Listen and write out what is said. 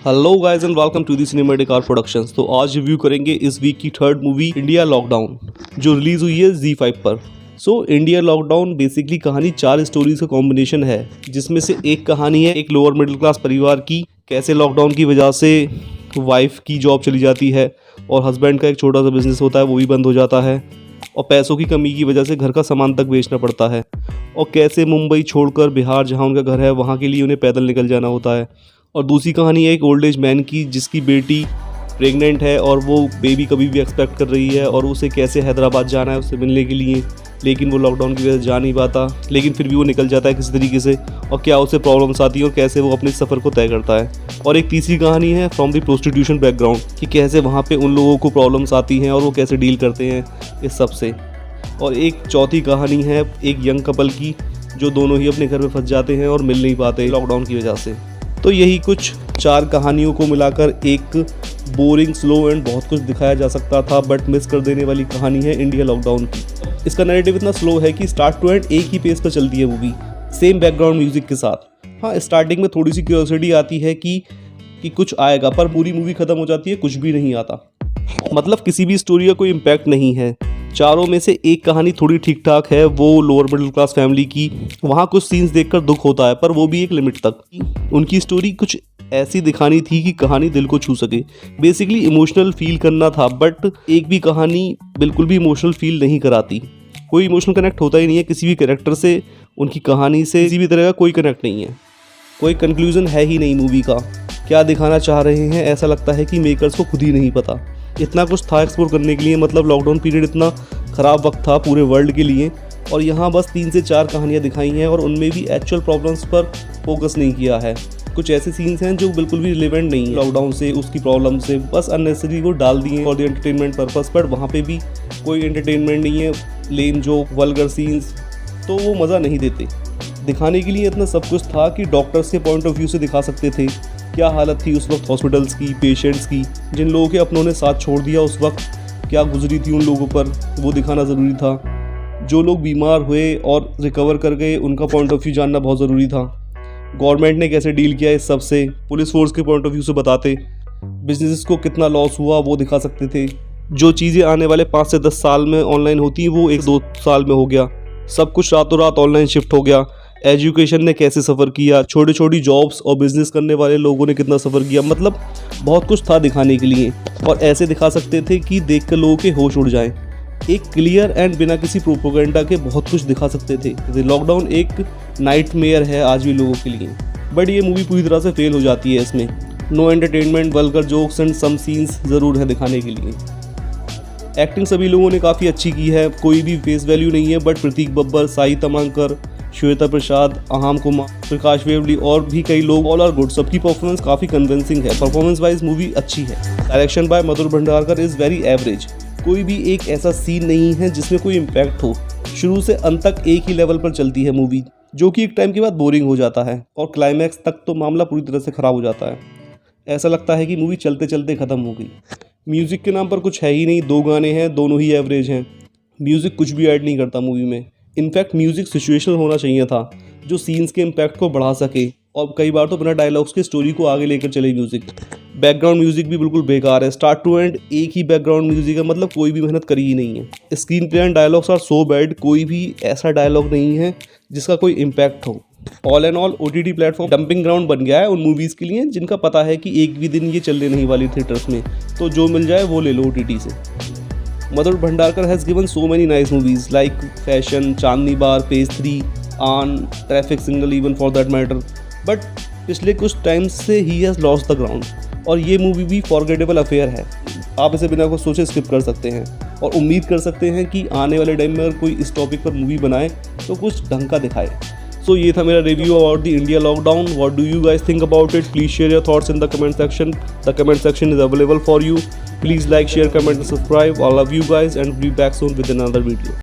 Hello guys and welcome to the cinematic art productions. तो आज review करेंगे इस वीक की थर्ड मूवी इंडिया लॉकडाउन, जो रिलीज हुई है Z5 पर। इंडिया लॉकडाउन बेसिकली कहानी 4 स्टोरीज का कॉम्बिनेशन है, जिसमें से एक कहानी है एक लोअर मिडिल क्लास परिवार की, कैसे लॉकडाउन की वजह से वाइफ की जॉब चली जाती है और हस्बैंड का एक छोटा सा बिजनेस होता है वो भी बंद हो जाता है और पैसों की कमी की वजह से घर का सामान तक बेचना पड़ता है, और कैसे मुंबई छोड़कर बिहार जहाँ उनका घर है वहाँ के लिए उन्हें पैदल निकल जाना होता है। और दूसरी कहानी है एक ओल्ड एज मैन की, जिसकी बेटी प्रेग्नेंट है और वो बेबी कभी भी एक्सपेक्ट कर रही है और उसे कैसे हैदराबाद जाना है उससे मिलने के लिए, लेकिन वो लॉकडाउन की वजह से जा नहीं पाता, लेकिन फिर भी वो निकल जाता है किसी तरीके से, और क्या उसे प्रॉब्लम्स आती है और कैसे वो अपने सफ़र को तय करता है। और एक तीसरी कहानी है फ्रॉम द प्रोस्टिट्यूशन बैकग्राउंड, कि कैसे वहाँ पे उन लोगों को प्रॉब्लम्स आती हैं और वो कैसे डील करते हैं इस सब से। और एक चौथी कहानी है एक यंग कपल की, जो दोनों ही अपने घर में फंस जाते हैं और मिल नहीं पाते लॉकडाउन की वजह से। तो यही कुछ 4 कहानियों को मिलाकर एक बोरिंग, स्लो एंड बहुत कुछ दिखाया जा सकता था बट मिस कर देने वाली कहानी है इंडिया लॉकडाउन की। इसका नैरेटिव इतना स्लो है कि स्टार्ट टू एंड एक ही पेस पर चलती है मूवी, सेम बैकग्राउंड म्यूजिक के साथ। हाँ, स्टार्टिंग में थोड़ी सी क्यूरियोसिटी आती है कि कुछ आएगा, पर पूरी मूवी खत्म हो जाती है, कुछ भी नहीं आता। मतलब किसी भी स्टोरी का कोई इम्पैक्ट नहीं है। चारों में से एक कहानी थोड़ी ठीक ठाक है, वो लोअर मिडिल क्लास फैमिली की, वहाँ कुछ सीन्स देखकर दुख होता है, पर वो भी एक लिमिट तक। उनकी स्टोरी कुछ ऐसी दिखानी थी कि कहानी दिल को छू सके, बेसिकली इमोशनल फील करना था, बट एक भी कहानी बिल्कुल भी इमोशनल फील नहीं कराती। कोई इमोशनल कनेक्ट होता ही नहीं है किसी भी कैरेक्टर से, उनकी कहानी से किसी भी तरह का कोई कनेक्ट नहीं है, कोई कंक्लूजन है ही नहीं मूवी का। क्या दिखाना चाह रहे हैं ऐसा लगता है कि मेकर्स को खुद ही नहीं पता। इतना कुछ था एक्सप्लोर करने के लिए, मतलब लॉकडाउन पीरियड इतना ख़राब वक्त था पूरे वर्ल्ड के लिए, और यहाँ बस 3 से 4 कहानियाँ दिखाई हैं और उनमें भी एक्चुअल प्रॉब्लम्स पर फोकस नहीं किया है। कुछ ऐसे सीन्स हैं जो बिल्कुल भी रिलेवेंट नहीं है लॉकडाउन से, उसकी प्रॉब्लम से, बस अननेसेसरी वो डाल दिए for the entertainment purpose, but वहाँ पे भी कोई एंटरटेनमेंट नहीं है। लेम जोक, वल्गर सीन्स, तो वो मज़ा नहीं देते। दिखाने के लिए इतना सब कुछ था कि डॉक्टर्स के पॉइंट ऑफ व्यू से दिखा सकते थे क्या हालत थी उस वक्त हॉस्पिटल्स की, पेशेंट्स की, जिन लोगों के अपनों ने साथ छोड़ दिया उस वक्त क्या गुजरी थी उन लोगों पर, वो दिखाना ज़रूरी था। जो लोग बीमार हुए और रिकवर कर गए उनका पॉइंट ऑफ व्यू जानना बहुत ज़रूरी था। गवर्नमेंट ने कैसे डील किया इस सब से, पुलिस फोर्स के पॉइंट ऑफ व्यू से बताते। बिजनेस को कितना लॉस हुआ वो दिखा सकते थे। जो चीज़ें आने वाले 5 से 10 साल में ऑनलाइन होती हैं वो 1-2 साल में हो गया। सब कुछ रातों रात ऑनलाइन शिफ्ट हो गया। एजुकेशन ने कैसे सफ़र किया, छोटी छोटी जॉब्स और बिजनेस करने वाले लोगों ने कितना सफ़र किया। मतलब बहुत कुछ था दिखाने के लिए, और ऐसे दिखा सकते थे कि देखकर लोगों के होश उड़ जाएं। एक क्लियर एंड बिना किसी प्रोपोगेंडा के बहुत कुछ दिखा सकते थे। लॉकडाउन एक नाइटमेयर है आज भी लोगों के लिए, बट ये मूवी पूरी तरह से फेल हो जाती है। इसमें no entertainment, vulgar jokes and some scenes ज़रूर है दिखाने के लिए। एक्टिंग सभी लोगों ने काफ़ी अच्छी की है, कोई भी फेस वैल्यू नहीं है, बट प्रतीक बब्बर, साई तमांकर, श्वेता प्रसाद, अहाम कुमार, प्रकाश वेवली और भी कई लोग, ऑल आर गुड। सबकी परफॉर्मेंस काफ़ी कन्विंसिंग है। परफॉर्मेंस वाइज मूवी अच्छी है। Direction by Madhur Bhandarkar is very average. कोई भी एक ऐसा सीन नहीं है जिसमें कोई इम्पैक्ट हो। शुरू से अंत तक एक ही लेवल पर चलती है मूवी, जो कि एक टाइम के बाद बोरिंग हो जाता है, और क्लाइमैक्स तक तो मामला पूरी तरह से ख़राब हो जाता है। ऐसा लगता है कि मूवी चलते चलते ख़त्म हो गई। म्यूज़िक के नाम पर कुछ है ही नहीं, 2 गाने हैं, दोनों ही एवरेज हैं। म्यूज़िक कुछ भी ऐड नहीं करता मूवी में। इनफैक्ट म्यूज़िक सिचुएशनल होना चाहिए था, जो सीन्स के इम्पैक्ट को बढ़ा सके, और कई बार तो बिना डायलॉग्स के स्टोरी को आगे लेकर चले म्यूज़िक। बैकग्राउंड म्यूज़िक भी बिल्कुल बेकार है। स्टार्ट टू एंड एक ही बैकग्राउंड म्यूज़िक है, मतलब कोई भी मेहनत करी ही नहीं है। Screenplay and dialogues are so bad, कोई भी ऐसा डायलॉग नहीं है जिसका कोई इम्पैक्ट हो। All and all OTT platform dumping ground बन गया है उन मूवीज़ के लिए जिनका पता है कि एक भी दिन ये चलने नहीं वाली थिएटर्स में, तो जो मिल जाए वो ले लो OTT से। Madhur Bhandarkar has given so many nice movies like Fashion, Chandni Bar, Page 3, Aan, Traffic Signal even for that matter, but पिछले कुछ टाइम से ही हैज़ लॉस्ट द ग्राउंड, और ये मूवी भी फॉरगेटेबल अफेयर है। आप इसे बिना कुछ सोचे स्किप कर सकते हैं, और उम्मीद कर सकते हैं कि आने वाले टाइम में अगर कोई इस टॉपिक पर मूवी बनाए तो कुछ ढंग का दिखाए। सो ये था मेरा review about the India lockdown. What do you guys think about it? Please share your thoughts in the comment section. The comment section is available for you. Please like, share, comment and subscribe. I love you guys and we'll be back soon with another video.